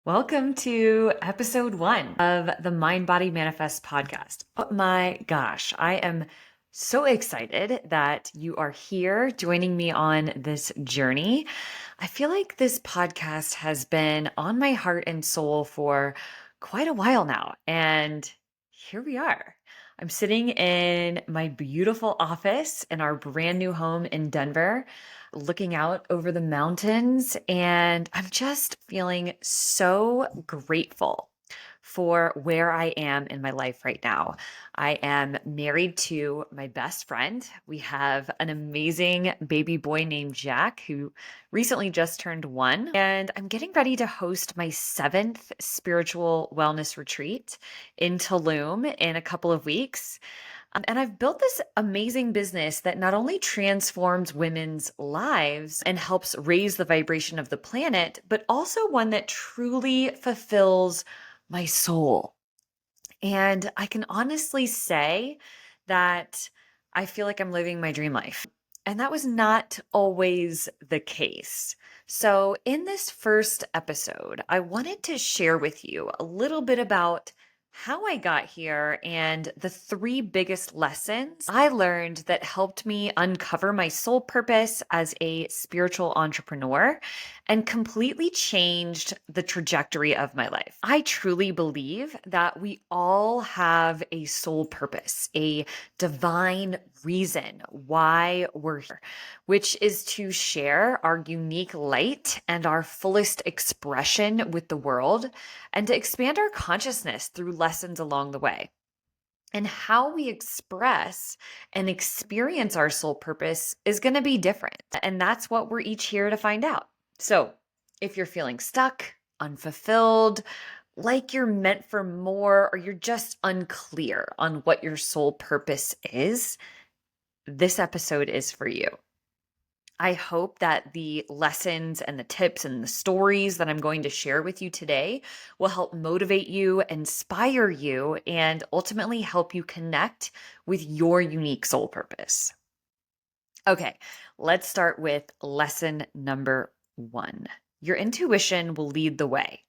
Welcome to episode 1 of the Mind Body Manifest podcast. Oh my gosh, I am so excited that you are here joining me on this journey. I feel like this podcast has been on my heart and soul for quite a while now, and here we are. I'm sitting in my beautiful office in our brand new home in Denver, looking out over the mountains, and I'm just feeling so grateful for where I am in my life right now. I am married to my best friend. We have an amazing baby boy named Jack who recently just turned 1, and I'm getting ready to host my 7th spiritual wellness retreat in Tulum in a couple of weeks. And I've built this amazing business that not only transforms women's lives and helps raise the vibration of the planet, but also one that truly fulfills my soul. And I can honestly say that I feel like I'm living my dream life. And that was not always the case. So, in this first episode, I wanted to share with you a little bit about how I got here and the 3 biggest lessons I learned that helped me uncover my soul purpose as a spiritual entrepreneur and completely changed the trajectory of my life. I truly believe that we all have a soul purpose, a divine reason why we're here, which is to share our unique light and our fullest expression with the world and to expand our consciousness through lessons along the way. And how we express and experience our soul purpose is going to be different. And that's what we're each here to find out. So if you're feeling stuck, unfulfilled, like you're meant for more, or you're just unclear on what your soul purpose is, this episode is for you. I hope that the lessons and the tips and the stories that I'm going to share with you today will help motivate you, inspire you, and ultimately help you connect with your unique soul purpose. Okay, let's start with lesson number 1. Your intuition will lead the way.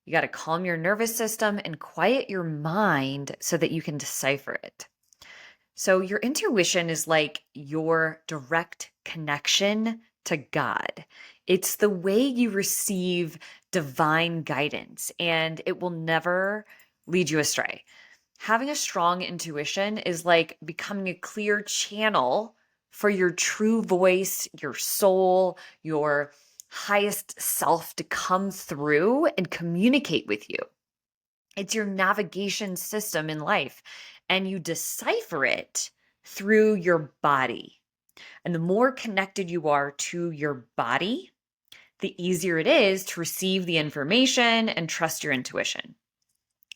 You got to calm your nervous system and quiet your mind so that you can decipher it. So your intuition is like your direct connection to God. It's the way you receive divine guidance, and it will never lead you astray. Having a strong intuition is like becoming a clear channel for your true voice, your soul, your highest self to come through and communicate with you. It's your navigation system in life, and you decipher it through your body. And the more connected you are to your body, the easier it is to receive the information and trust your intuition.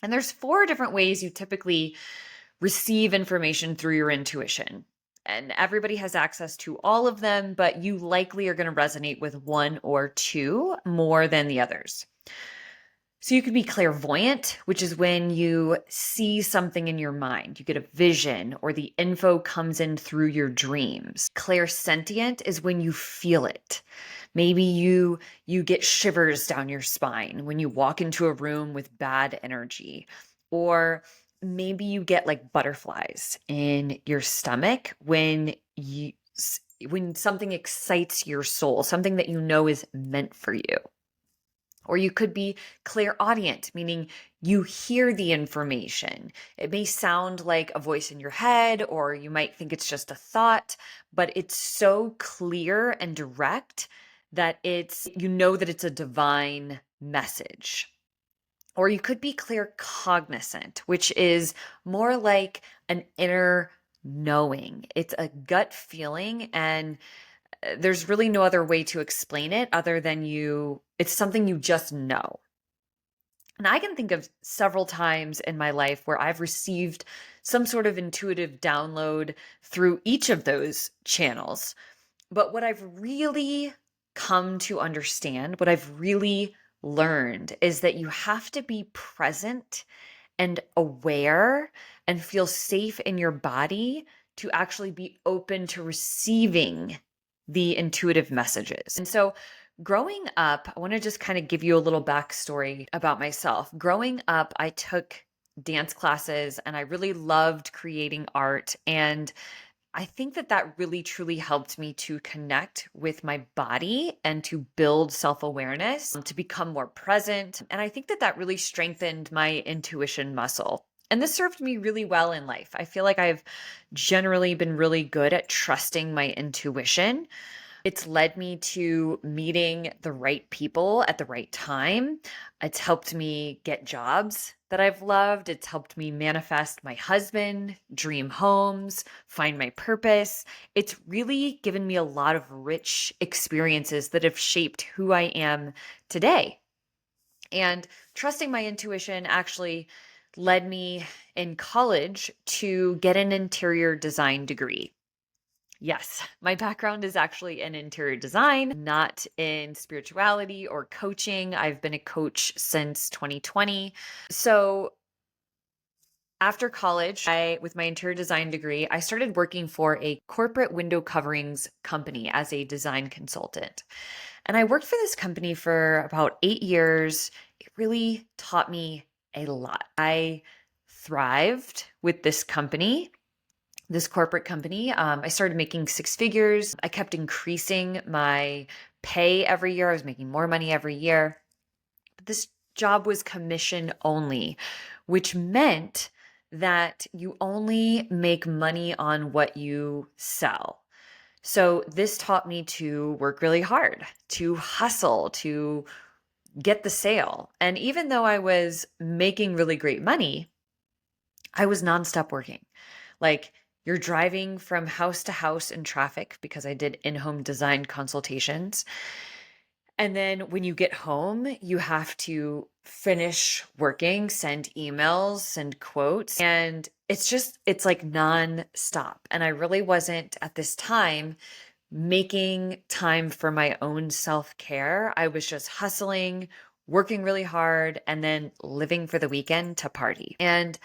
And there's 4 different ways you typically receive information through your intuition. And everybody has access to all of them, but you likely are going to resonate with 1 or 2 more than the others. So you could be clairvoyant, which is when you see something in your mind. You get a vision or the info comes in through your dreams. Clairsentient is when you feel it. Maybe you get shivers down your spine when you walk into a room with bad energy. Or maybe you get like butterflies in your stomach when something excites your soul, something that you know is meant for you. Or you could be clairaudient, meaning you hear the information. It may sound like a voice in your head, or you might think it's just a thought, but it's so clear and direct that you know that it's a divine message. Or you could be claircognizant, which is more like an inner knowing. It's a gut feeling, and there's really no other way to explain it other than it's something you just know. And I can think of several times in my life where I've received some sort of intuitive download through each of those channels. But what I've really come to understand, what I've really learned, is that you have to be present and aware and feel safe in your body to actually be open to receiving the intuitive messages. And so Growing up, I want to just kind of give you a little backstory about myself. Growing up, I took dance classes and I really loved creating art. And I think that that really truly helped me to connect with my body and to build self awareness, to become more present. And I think that that really strengthened my intuition muscle. And this served me really well in life. I feel like I've generally been really good at trusting my intuition. It's led me to meeting the right people at the right time. It's helped me get jobs that I've loved. It's helped me manifest my husband, dream homes, find my purpose. It's really given me a lot of rich experiences that have shaped who I am today. And trusting my intuition actually led me in college to get an interior design degree. Yes, my background is actually in interior design, not in spirituality or coaching. I've been a coach since 2020. So after college, with my interior design degree, I started working for a corporate window coverings company as a design consultant. And I worked for this company for about 8 years. It really taught me a lot. I thrived with this company, this corporate company. I started making six figures. I kept increasing my pay every year. I was making more money every year. But this job was commission only, which meant that you only make money on what you sell. So this taught me to work really hard, to hustle, to get the sale. And even though I was making really great money, I was nonstop working. Like, you're driving from house to house in traffic because I did in-home design consultations. And then when you get home, you have to finish working, send emails, send quotes. And it's like non-stop. And I really wasn't at this time making time for my own self-care. I was just hustling, working really hard, and then living for the weekend to party. And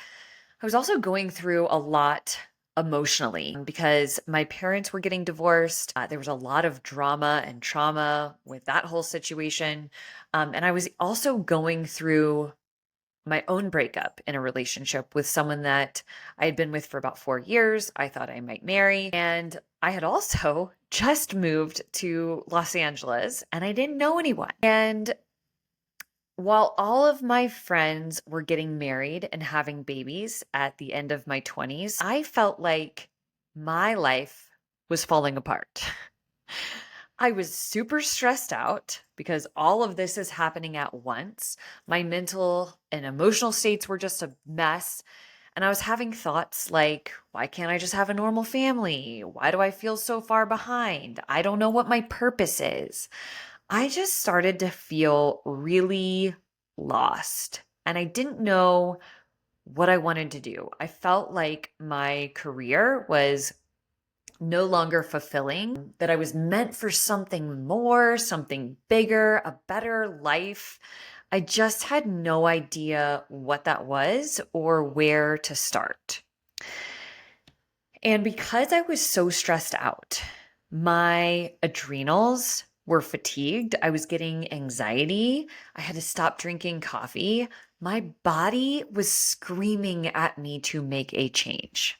I was also going through a lot emotionally because my parents were getting divorced. There was a lot of drama and trauma with that whole situation. And I was also going through my own breakup in a relationship with someone that I had been with for about 4 years. I thought I might marry. And I had also just moved to Los Angeles and I didn't know anyone. And while all of my friends were getting married and having babies at the end of my 20s, I felt like my life was falling apart. I was super stressed out because all of this is happening at once. My mental and emotional states were just a mess. And I was having thoughts like, why can't I just have a normal family? Why do I feel so far behind? I don't know what my purpose is. I just started to feel really lost and I didn't know what I wanted to do. I felt like my career was no longer fulfilling, that I was meant for something more, something bigger, a better life. I just had no idea what that was or where to start. And because I was so stressed out, my adrenals were fatigued. I was getting anxiety. I had to stop drinking coffee. My body was screaming at me to make a change.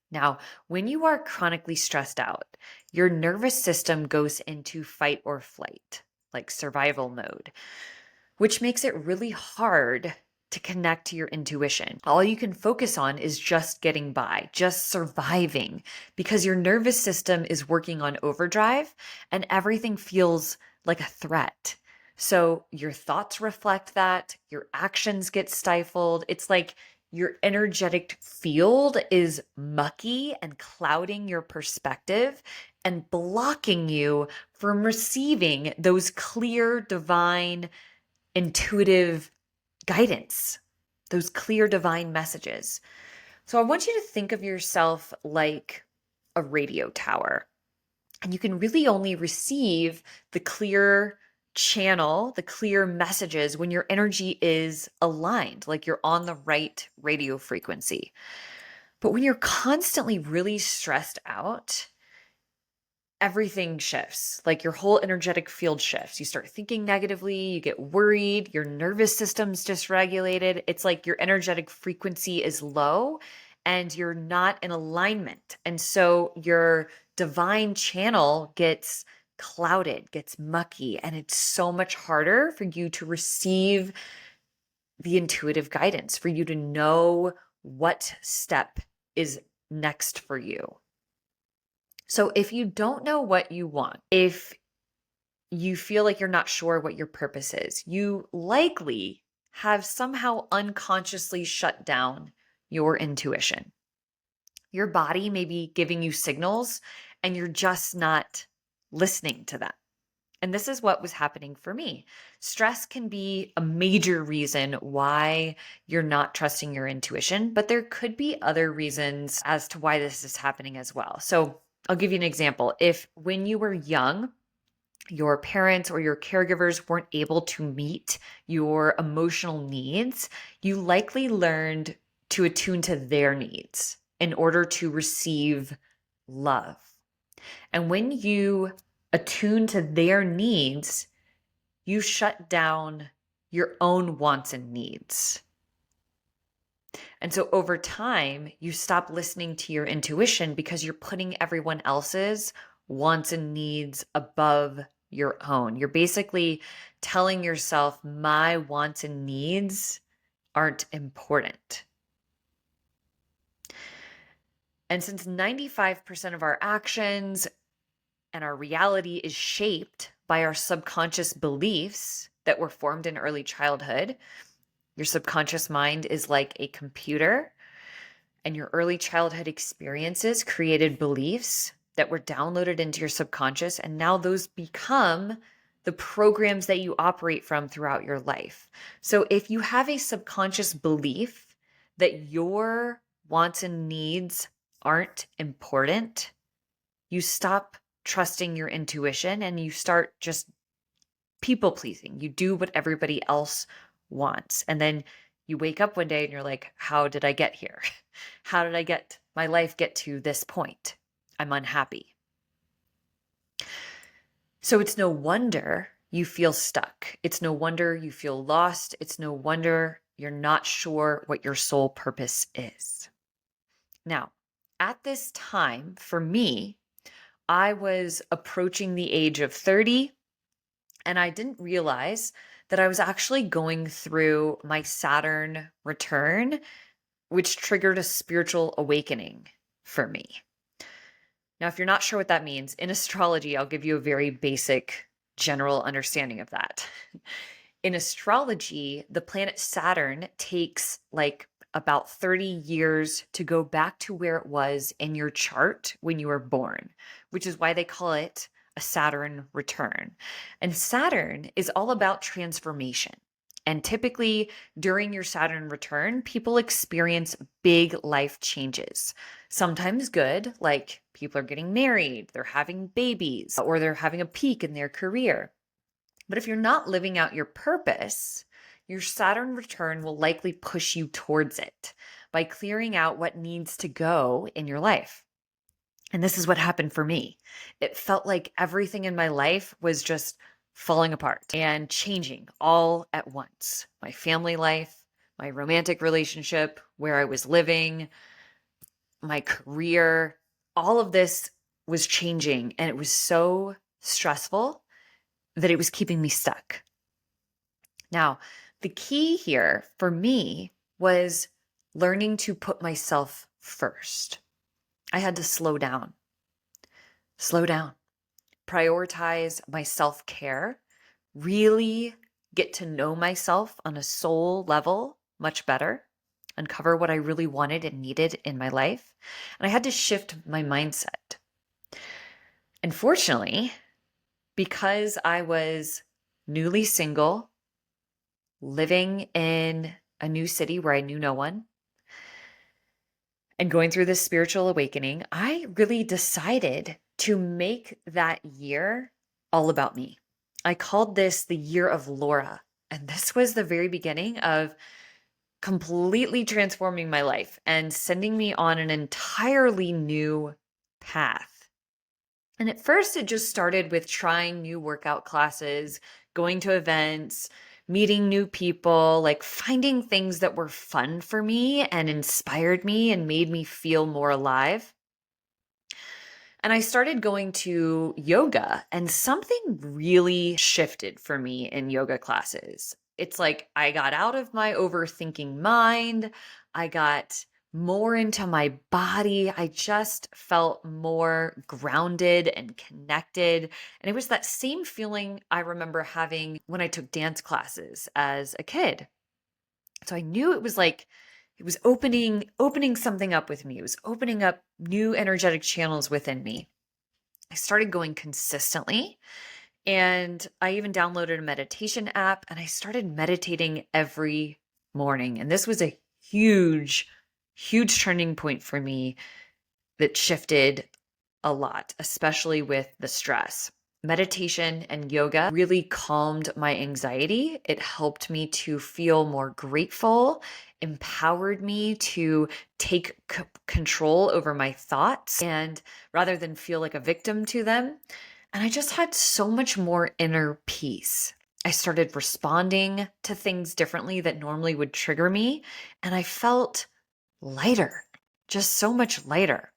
Now, when you are chronically stressed out, your nervous system goes into fight or flight, like survival mode, which makes it really hard to connect to your intuition. All you can focus on is just getting by, just surviving, because your nervous system is working on overdrive and everything feels like a threat. So your thoughts reflect that, your actions get stifled. It's like your energetic field is mucky and clouding your perspective and blocking you from receiving those clear, divine, intuitive guidance, those clear divine messages. So I want you to think of yourself like a radio tower, and you can really only receive the clear channel, the clear messages when your energy is aligned, like you're on the right radio frequency. But when you're constantly really stressed out, everything shifts. Like your whole energetic field shifts. You start thinking negatively, you get worried, your nervous system's dysregulated. It's like your energetic frequency is low and you're not in alignment. And so your divine channel gets clouded, gets mucky, and it's so much harder for you to receive the intuitive guidance, for you to know what step is next for you. So if you don't know what you want, if you feel like you're not sure what your purpose is, you likely have somehow unconsciously shut down your intuition. Your body may be giving you signals and you're just not listening to them. And this is what was happening for me. Stress can be a major reason why you're not trusting your intuition, but there could be other reasons as to why this is happening as well. So I'll give you an example. If when you were young, your parents or your caregivers weren't able to meet your emotional needs, you likely learned to attune to their needs in order to receive love. And when you attune to their needs, you shut down your own wants and needs. And so over time, you stop listening to your intuition because you're putting everyone else's wants and needs above your own. You're basically telling yourself, my wants and needs aren't important. And since 95% of our actions and our reality is shaped by our subconscious beliefs that were formed in early childhood, your subconscious mind is like a computer, and your early childhood experiences created beliefs that were downloaded into your subconscious, and now those become the programs that you operate from throughout your life. So if you have a subconscious belief that your wants and needs aren't important, you stop trusting your intuition and you start just people pleasing. You do what everybody else wants. And then you wake up one day and you're like, how did I get here? How did I get my life get to this point? I'm unhappy. So it's no wonder you feel stuck. It's no wonder you feel lost. It's no wonder you're not sure what your soul purpose is. Now, at this time, for me, I was approaching the age of 30, and I didn't realize that I was actually going through my Saturn return, which triggered a spiritual awakening for me. Now, if you're not sure what that means, in astrology, I'll give you a very basic general understanding of that. In astrology, the planet Saturn takes like about 30 years to go back to where it was in your chart when you were born, which is why they call it a Saturn return. And Saturn is all about transformation. And typically during your Saturn return, people experience big life changes. Sometimes good, like people are getting married, they're having babies, or they're having a peak in their career. But if you're not living out your purpose, your Saturn return will likely push you towards it by clearing out what needs to go in your life. And this is what happened for me. It felt like everything in my life was just falling apart and changing all at once. My family life, my romantic relationship, where I was living, my career, all of this was changing. And it was so stressful that it was keeping me stuck. Now, the key here for me was learning to put myself first. I had to slow down, prioritize my self-care, really get to know myself on a soul level much better, uncover what I really wanted and needed in my life. And I had to shift my mindset. And fortunately, because I was newly single, living in a new city where I knew no one, and going through this spiritual awakening, I really decided to make that year all about me. I called this the year of Laura. And this was the very beginning of completely transforming my life and sending me on an entirely new path. And at first, it just started with trying new workout classes, going to events, meeting new people, like finding things that were fun for me and inspired me and made me feel more alive. And I started going to yoga, and something really shifted for me in yoga classes. It's like I got out of my overthinking mind. I got more into my body. I just felt more grounded and connected. And it was that same feeling I remember having when I took dance classes as a kid. So I knew it was like it was opening something up with me. It was opening up new energetic channels within me. I started going consistently, and I even downloaded a meditation app, and I started meditating every morning. And this was a huge, huge turning point for me that shifted a lot, especially with the stress. Meditation and yoga really calmed my anxiety. It helped me to feel more grateful, empowered me to take control over my thoughts and rather than feel like a victim to them. And I just had so much more inner peace. I started responding to things differently that normally would trigger me, and I felt lighter, just so much lighter.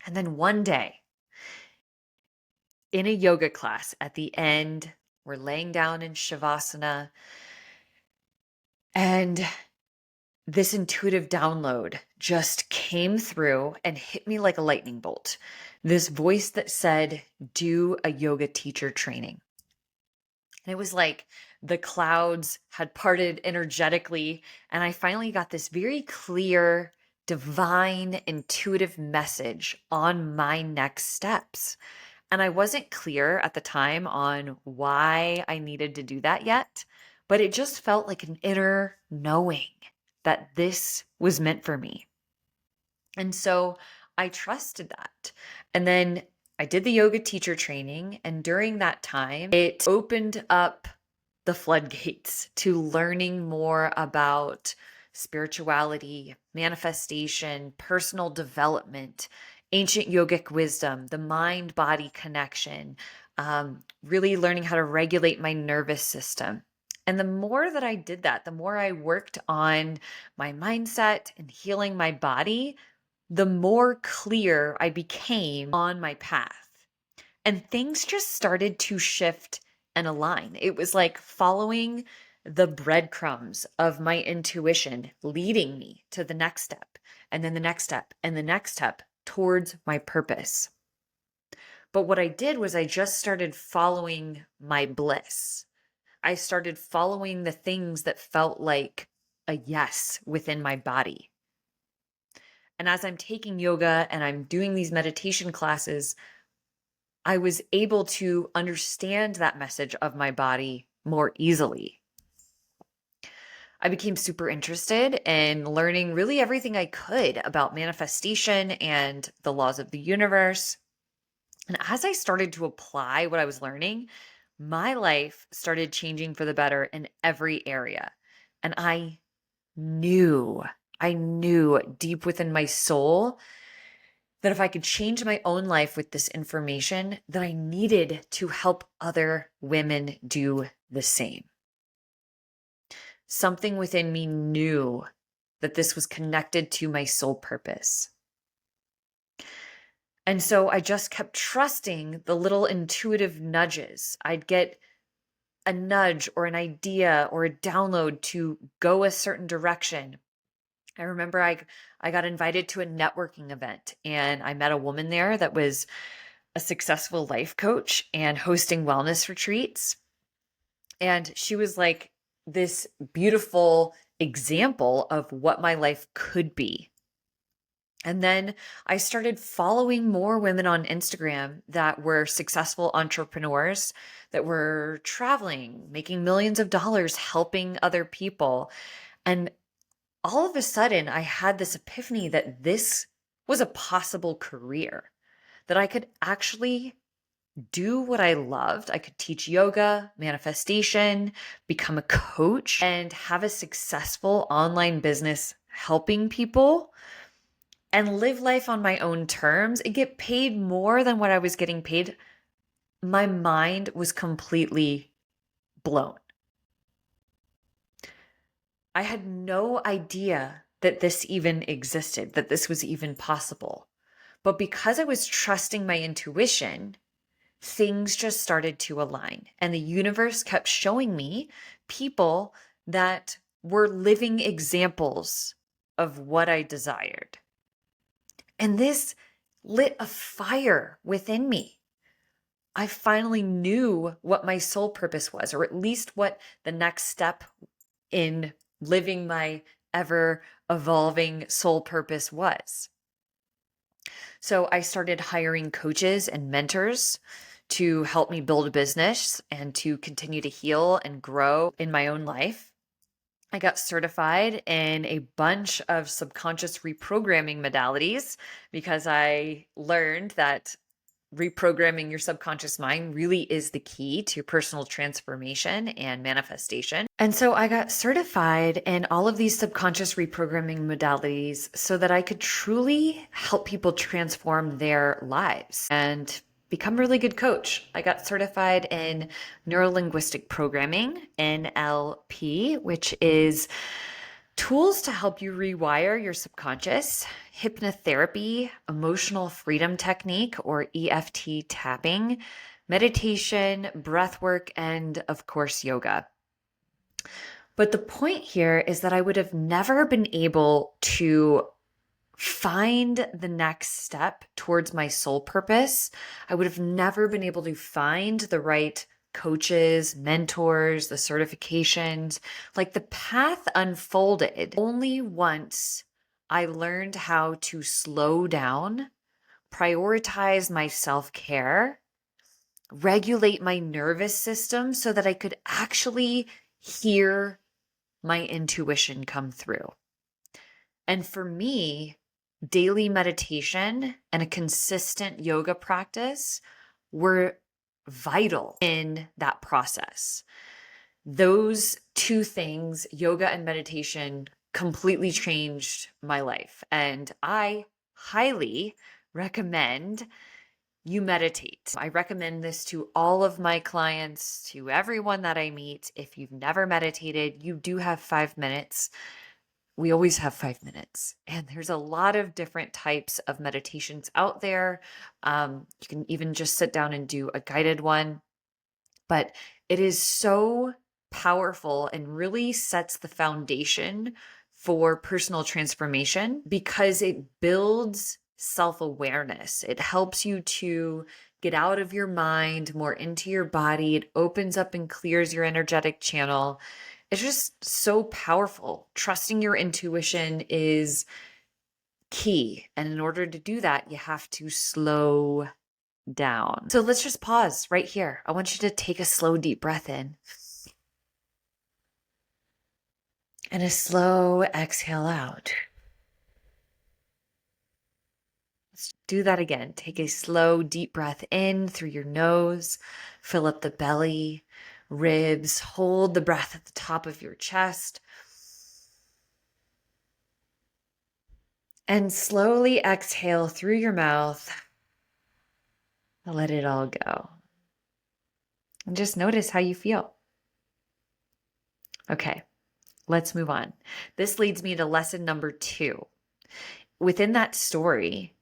And then one day, in a yoga class at the end, we're laying down in Shavasana, and this intuitive download just came through and hit me like a lightning bolt. This voice that said, do a yoga teacher training. And it was like the clouds had parted energetically, and I finally got this very clear, divine, intuitive message on my next steps. And I wasn't clear at the time on why I needed to do that yet, but it just felt like an inner knowing that this was meant for me. And so I trusted that. And then I did the yoga teacher training. And during that time, it opened up the floodgates to learning more about spirituality, manifestation, personal development, ancient yogic wisdom, the mind body connection, really learning how to regulate my nervous system. And the more that I did that, the more I worked on my mindset and healing my body, the more clear I became on my path. And things just started to shift and align. It was like following the breadcrumbs of my intuition, leading me to the next step, and then the next step, and the next step towards my purpose. But what I did was I just started following my bliss. I started following the things that felt like a yes within my body. And as I'm taking yoga and I'm doing these meditation classes, I was able to understand that message of my body more easily. I became super interested in learning really everything I could about manifestation and the laws of the universe. And as I started to apply what I was learning, my life started changing for the better in every area. And I knew deep within my soul that if I could change my own life with this information, that I needed to help other women do the same. Something within me knew that this was connected to my soul purpose. And so I just kept trusting the little intuitive nudges. I'd get a nudge or an idea or a download to go a certain direction. I remember I got invited to a networking event, and I met a woman there that was a successful life coach and hosting wellness retreats. And she was like this beautiful example of what my life could be. And then I started following more women on Instagram that were successful entrepreneurs, that were traveling, making millions of dollars, helping other people. And all of a sudden, I had this epiphany that this was a possible career, that I could actually do what I loved. I could teach yoga, manifestation, become a coach, and have a successful online business helping people and live life on my own terms and get paid more than what I was getting paid, my mind was completely blown. I had no idea that this even existed, that this was even possible. But because I was trusting my intuition, things just started to align. And the universe kept showing me people that were living examples of what I desired. And this lit a fire within me. I finally knew what my soul purpose was, or at least what the next step in living my ever evolving soul purpose was. So I started hiring coaches and mentors to help me build a business and to continue to heal and grow in my own life. I got certified in a bunch of subconscious reprogramming modalities because I learned that reprogramming your subconscious mind really is the key to personal transformation and manifestation. And so I got certified in all of these subconscious reprogramming modalities so that I could truly help people transform their lives and become a really good coach. I got certified in neuro-linguistic programming, NLP, which is tools to help you rewire your subconscious, hypnotherapy, emotional freedom technique, or EFT tapping, meditation, breath work, and of course, yoga. But the point here is that I would have never been able to find the next step towards my soul purpose. I would have never been able to find the right coaches, mentors, the certifications. Like the path unfolded only once I learned how to slow down, prioritize my self-care, regulate my nervous system so that I could actually hear my intuition come through. And for me, daily meditation and a consistent yoga practice were vital in that process. Those two things, yoga and meditation, completely changed my life. And I highly recommend you meditate. I recommend this to all of my clients, to everyone that I meet. If you've never meditated, you do have 5 minutes. We always have 5 minutes, and there's a lot of different types of meditations out there. You can even just sit down and do a guided one, but it is so powerful and really sets the foundation for personal transformation because it builds self-awareness. It helps you to get out of your mind, more into your body. It opens up and clears your energetic channel. It's just so powerful. Trusting your intuition is key. And in order to do that, you have to slow down. So let's just pause right here. I want you to take a slow, deep breath in and a slow exhale out. Let's do that again. Take a slow, deep breath in through your nose, fill up the belly, ribs, hold the breath at the top of your chest, and slowly exhale through your mouth. Let it all go. And just notice how you feel. Okay, let's move on. This leads me to lesson number 2. Within that story,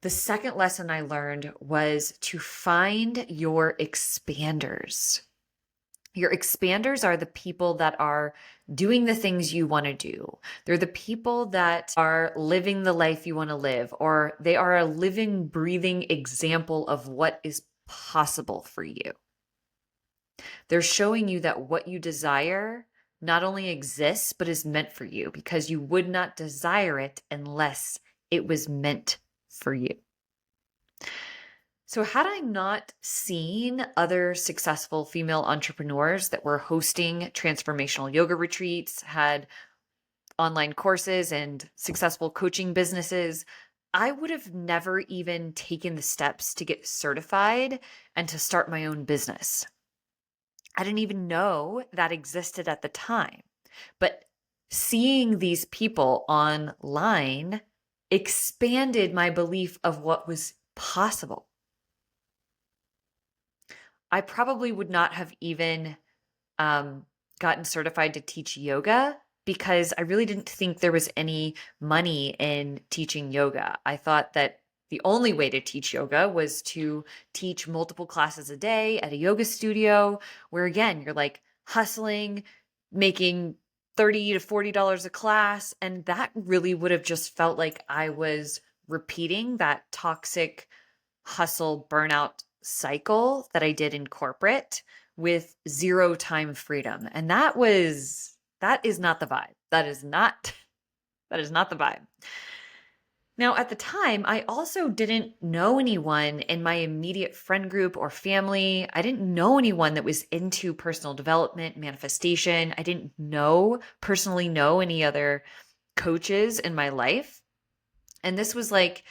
the second lesson I learned was to find your expanders. Your expanders are the people that are doing the things you want to do. They're the people that are living the life you want to live, or they are a living, breathing example of what is possible for you. They're showing you that what you desire not only exists, but is meant for you because you would not desire it unless it was meant for you. So had I not seen other successful female entrepreneurs that were hosting transformational yoga retreats, had online courses and successful coaching businesses, I would have never even taken the steps to get certified and to start my own business. I didn't even know that existed at the time. But seeing these people online expanded my belief of what was possible. I probably would not have even gotten certified to teach yoga because I really didn't think there was any money in teaching yoga. I thought that the only way to teach yoga was to teach multiple classes a day at a yoga studio where, again, you're like hustling, making $30 to $40 a class. And that really would have just felt like I was repeating that toxic hustle burnout cycle that I did in corporate with zero time freedom. And that is not the vibe. That is not the vibe. Now, at the time, I also didn't know anyone in my immediate friend group or family. I didn't know anyone that was into personal development, manifestation. I didn't personally know any other coaches in my life. And this was like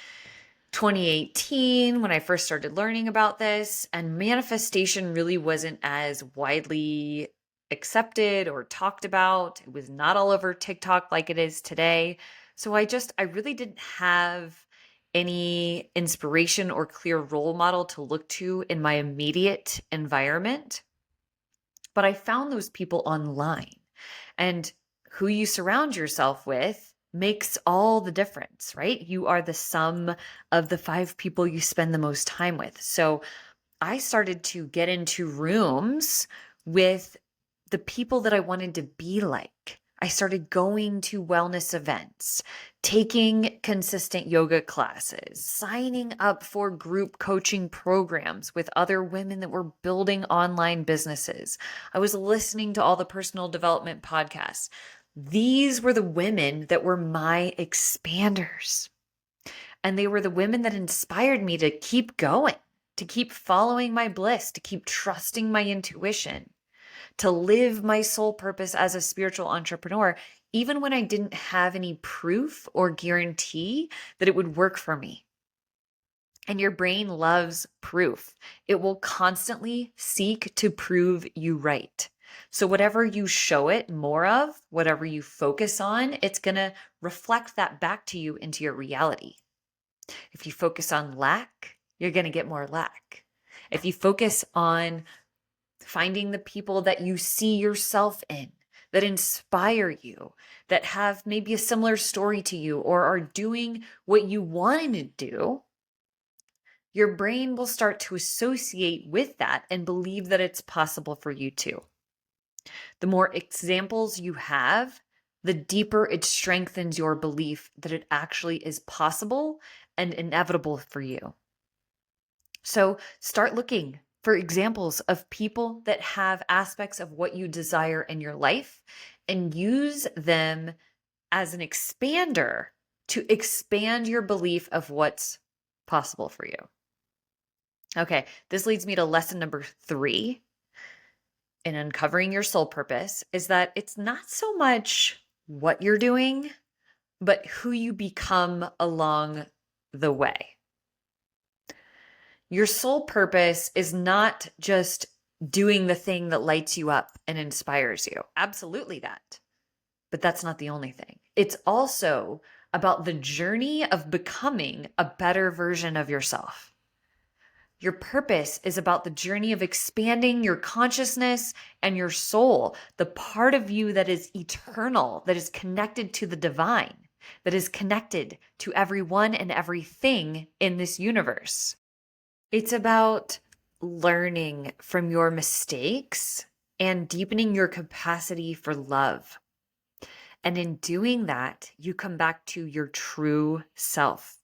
2018 when I first started learning about this, and manifestation really wasn't as widely accepted or talked about. It was not all over TikTok like it is today. So I really didn't have any inspiration or clear role model to look to in my immediate environment. But I found those people online, and who you surround yourself with makes all the difference, right? You are the sum of the 5 people you spend the most time with. So I started to get into rooms with the people that I wanted to be like. I started going to wellness events, taking consistent yoga classes, signing up for group coaching programs with other women that were building online businesses. I was listening to all the personal development podcasts. These were the women that were my expanders. And they were the women that inspired me to keep going, to keep following my bliss, to keep trusting my intuition, to live my soul purpose as a spiritual entrepreneur, even when I didn't have any proof or guarantee that it would work for me. And your brain loves proof. It will constantly seek to prove you right. So whatever you show it more of, whatever you focus on, it's going to reflect that back to you into your reality. If you focus on lack, you're going to get more lack. If you focus on finding the people that you see yourself in, that inspire you, that have maybe a similar story to you or are doing what you want to do, your brain will start to associate with that and believe that it's possible for you too. The more examples you have, the deeper it strengthens your belief that it actually is possible and inevitable for you. So start looking for examples of people that have aspects of what you desire in your life and use them as an expander to expand your belief of what's possible for you. Okay, this leads me to lesson number 3 in uncovering your soul purpose, is that it's not so much what you're doing, but who you become along the way. Your soul purpose is not just doing the thing that lights you up and inspires you. Absolutely that. But that's not the only thing. It's also about the journey of becoming a better version of yourself. Your purpose is about the journey of expanding your consciousness and your soul, the part of you that is eternal, that is connected to the divine, that is connected to everyone and everything in this universe. It's about learning from your mistakes and deepening your capacity for love. And in doing that, you come back to your true self.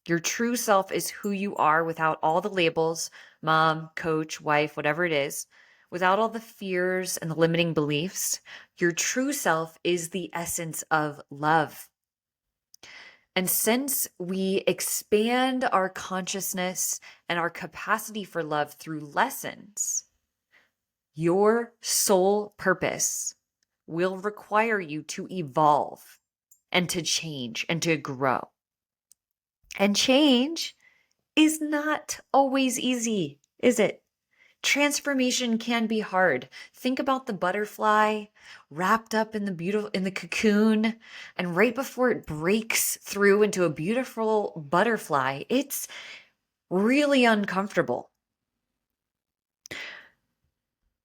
Your true self is who you are without all the labels, mom, coach, wife, whatever it is, without all the fears and the limiting beliefs. Your true self is the essence of love. And since we expand our consciousness and our capacity for love through lessons, your soul purpose will require you to evolve and to change and to grow. And change is not always easy, is it? Transformation can be hard. Think about the butterfly wrapped up in the cocoon, and right before it breaks through into a beautiful butterfly, it's really uncomfortable.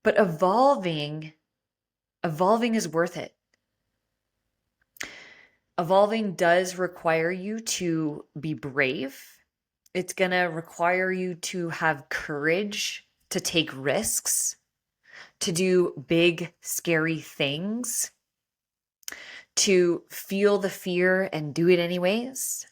But evolving is worth it. Evolving does require you to be brave. It's going to require you to have courage to take risks, to do big, scary things, to feel the fear and do it anyways,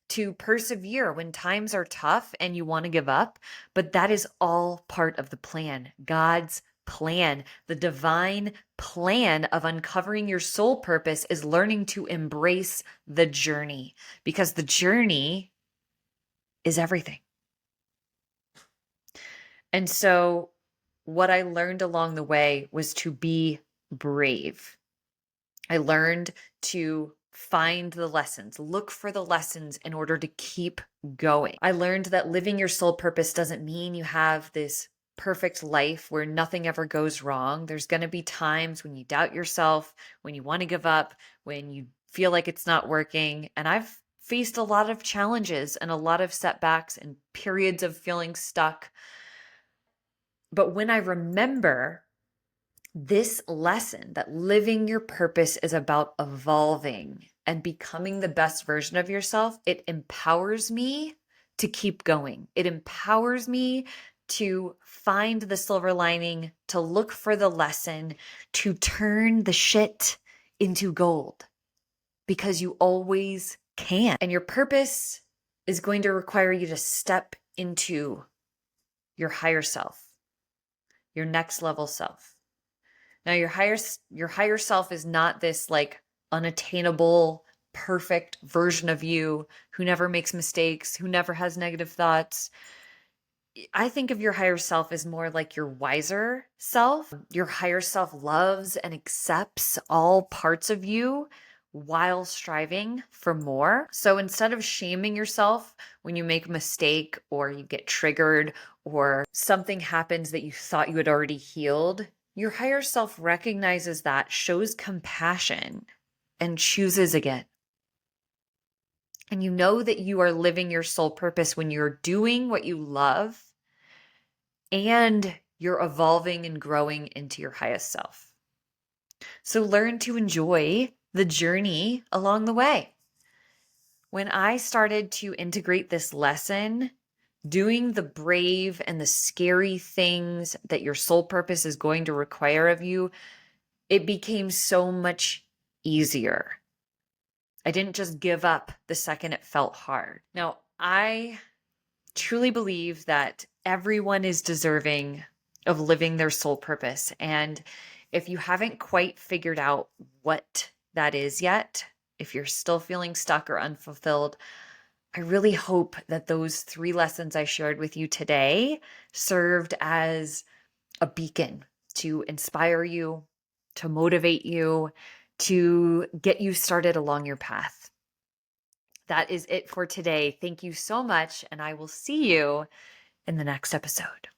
to persevere when times are tough and you want to give up. But that is all part of the plan, God's plan. The divine plan of uncovering your soul purpose is learning to embrace the journey, because the journey is everything. And so what I learned along the way was to be brave. I learned to find the lessons, look for the lessons in order to keep going. I learned that living your soul purpose doesn't mean you have this perfect life where nothing ever goes wrong. There's going to be times when you doubt yourself, when you want to give up, when you feel like it's not working. And I've faced a lot of challenges and a lot of setbacks and periods of feeling stuck. But when I remember this lesson that living your purpose is about evolving and becoming the best version of yourself, it empowers me to keep going. It empowers me to find the silver lining, to look for the lesson, to turn the shit into gold, because you always can. And your purpose is going to require you to step into your higher self, your next level self. Now, your higher self is not this like unattainable, perfect version of you who never makes mistakes, who never has negative thoughts. I think of your higher self as more like your wiser self. Your higher self loves and accepts all parts of you while striving for more. So instead of shaming yourself when you make a mistake or you get triggered or something happens that you thought you had already healed, your higher self recognizes that, shows compassion, and chooses again. And you know that you are living your soul purpose when you're doing what you love and you're evolving and growing into your highest self. So learn to enjoy the journey along the way. When I started to integrate this lesson, doing the brave and the scary things that your soul purpose is going to require of you, it became so much easier. I didn't just give up the second it felt hard. Now, I truly believe that everyone is deserving of living their soul purpose. And if you haven't quite figured out what that is yet, if you're still feeling stuck or unfulfilled, I really hope that those 3 lessons I shared with you today served as a beacon to inspire you, to motivate you, to get you started along your path. That is it for today. Thank you so much, and I will see you in the next episode.